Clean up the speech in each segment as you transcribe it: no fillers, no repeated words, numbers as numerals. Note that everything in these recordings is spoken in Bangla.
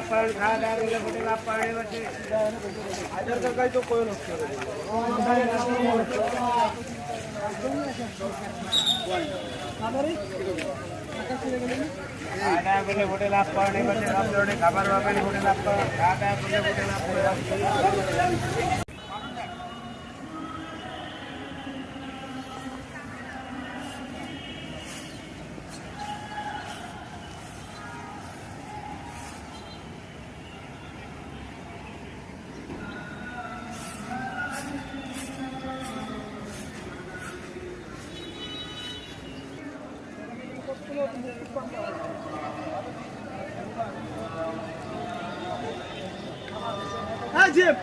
পালন খাওয়া দাওয়া করলে হোটেল লাভ পালন হচ্ছে হাজার টাকায় তো কোন খাওয়া দাওয়া করলে হোটেল লাভ পালন হচ্ছে সব ধরনের খাবার পাবেন হোটেল লাভ পালন খাওয়া দাওয়া করলে হোটেল লাভ পালন Hacım.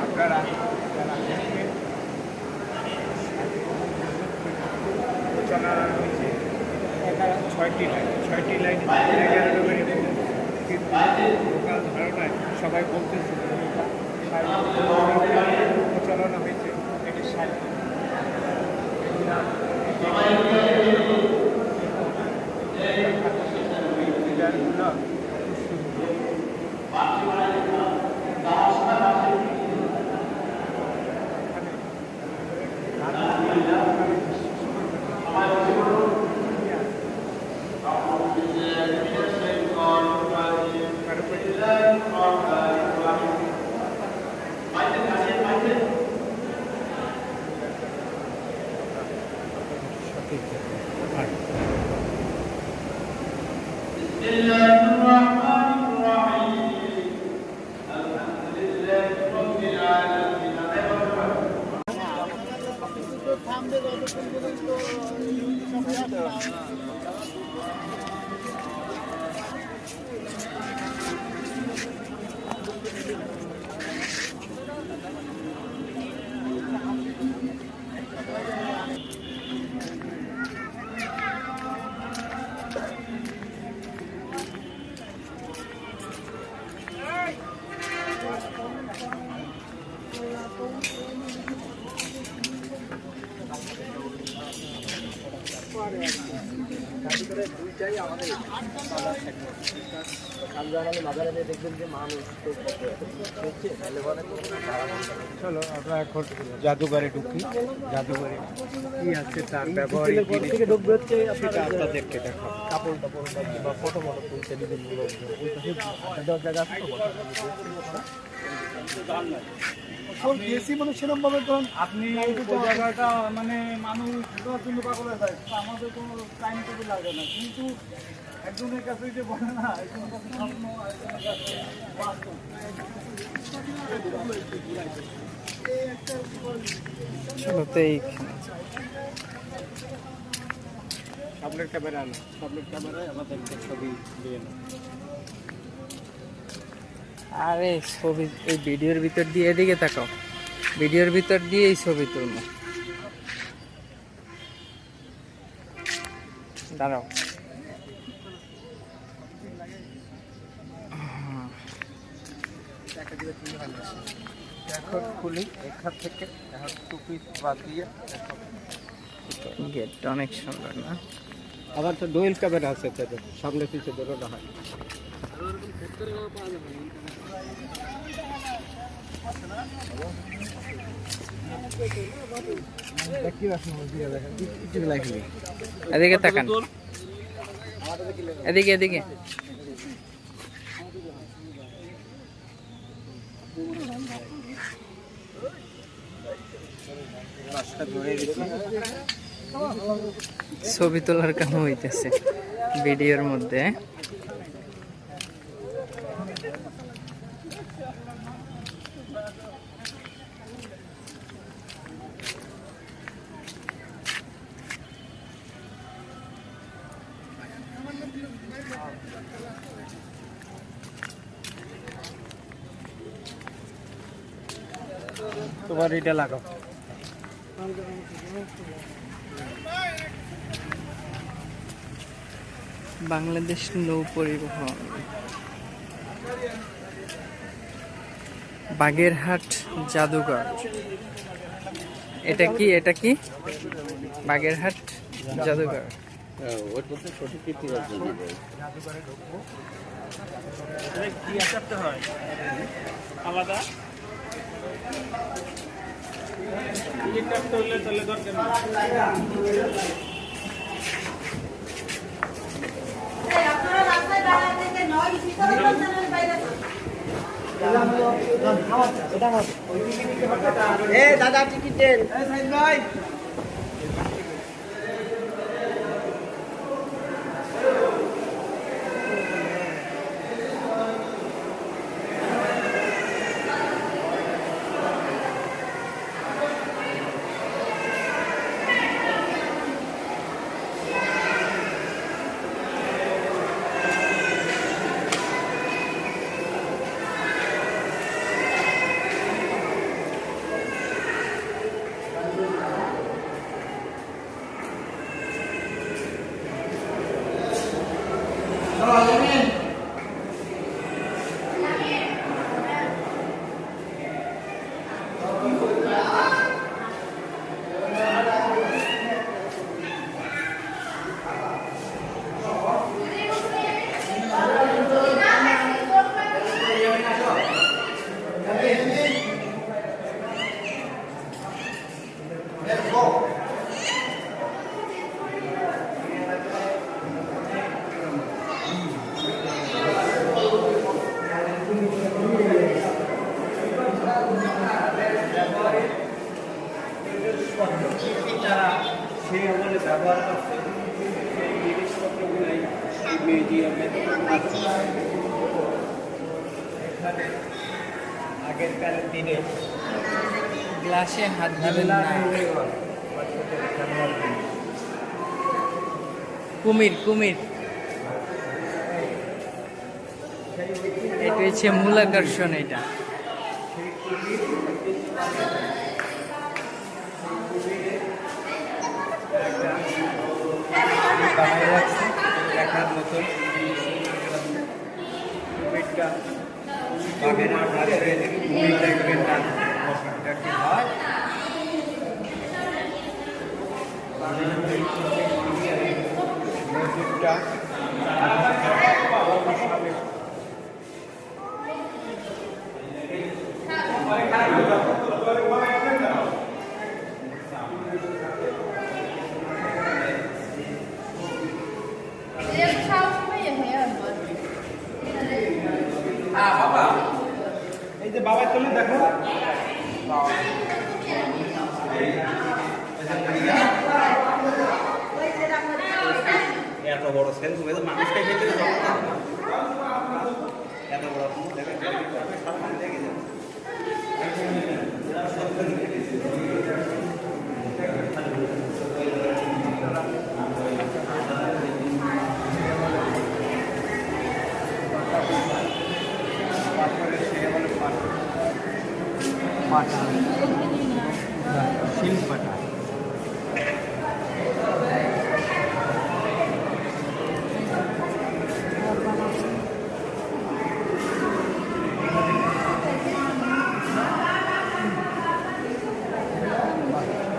আপনারা চালানো হয়েছে 6টি লাইন 11 নম্বরের লোকাল ধারণায় সবাই বলতেছে চালানো হয়েছে এটি চলো আমরা এখন জাদুঘরে ঢুকি জাদুঘরে কি আছে তার ব্যবহারিক ঢুকবে হচ্ছে সেটা আপনাদেরকে দেখো কাপড় টাপড় বা ফটো ফটো তুলতে বিভিন্ন লোকজন জায়গা আছে গেছি মানে সেরকম ভাবে ধরুন আপনি জায়গাটা মানে মানুষ জন্য পাগল হয়ে যায় আমাদের কোনো টাইম টেবিল লাগে না কিন্তু একজনের কাছে যে বলে না একজনের কাছে স্বপ্ন একজনের কাছে বাস্তব সামনের ক্যামেরা না সামনের ক্যামেরায় আমাদের ছবি দিয়ে না আরে ছবি এই ভিডিওর ভিতর দিয়ে এদিকে তাকাও ভিডিওর ভিতর দিয়ে এই ছবি তুলবো দাঁড়াও এখন খুলি এখান থেকে এখন টুপি বাদ দিয়ে গেটটা অনেক সুন্দর না আবার তো ডুয়েল ক্যামেরা আছে তাদের সামনে পিছিয়ে বেরোনো হয় এদিকে তাকান এদিকে এদিকে ছবি তোলার কাম হইতেছে ভিডিওর মধ্যে আবার এটা লাগাও। বাংলাদেশ নৌ পরিবহন, বাগেরহাট জাদুঘর। এটা কি বাগেরহাট জাদুঘর। আলাদা তাহলে দরকার দাদা টিকিট দেন। ভাই সেই আমলে ব্যবহার করছে সেই জিনিসপত্রগুলোই এই মিউজিয়ামে আছে। এখানে আগেরকার দিনে গ্লাসে হাত দিবেন না। কুমির এটা হচ্ছে মূল আকর্ষণ। এটা দেখার মতন কুমিরটা বাগেরহাট হাটে কুমির দেখবেন না কি হয়। মসজিদটা এই যে বাবা চলে দেখো এত বড় সেন্স হয়ে মানুষকে খেতে এত বড় পাটা শিল পাটা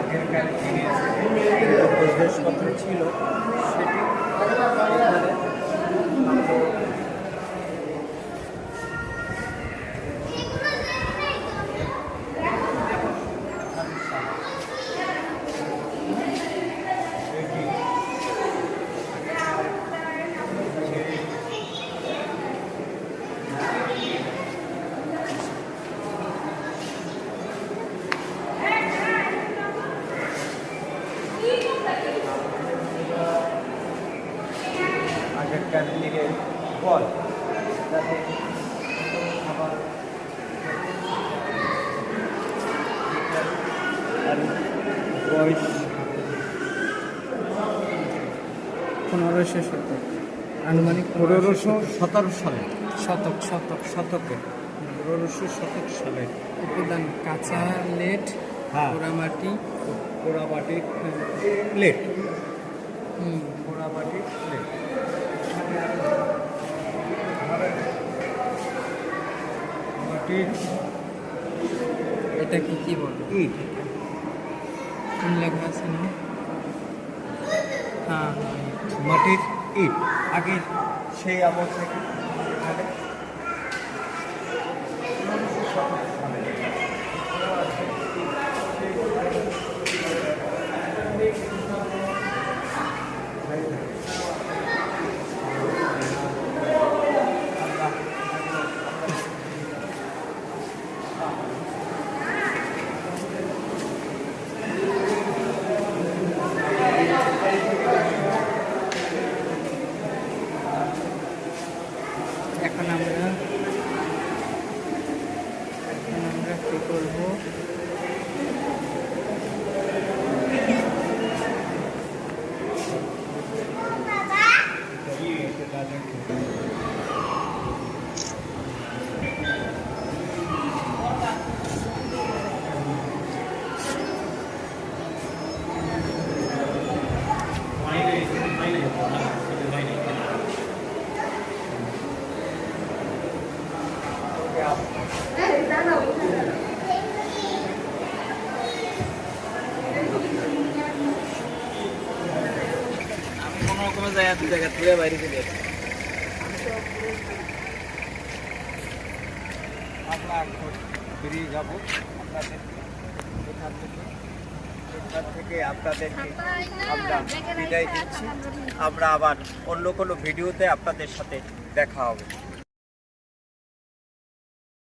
আগেরকার দিনে জিনিসপত্র ছিল সেটি আগেরকার দিনের ফল যাতে খাবার আর বয়স 1500 শতক, আনুমানিক 1517 সালে শতকে। 1917 সালের। উপাদান কাঁচা লেট, হ্যাঁ। পোড়ামাটি, পোড়ামাটির প্লেট, হুম, পোড়ামাটির প্লেট। মাটির এটা কি বলে? ইট, কোন লেখা আছে না? হ্যাঁ, মাটির ইট আগে সেই আমল থেকে এখানে 1917 সালে এখন আমরা কি করবো? কোনো জায়গা থেকে বাইরে চলে যাচ্ছি। আমরা এখন বেরিয়ে যাব আপনাদের এখান থেকে আপনাদেরকে আমরা বিদায় দিচ্ছি। আমরা আবার অন্য কোনো ভিডিওতে আপনাদের সাথে দেখা হবে।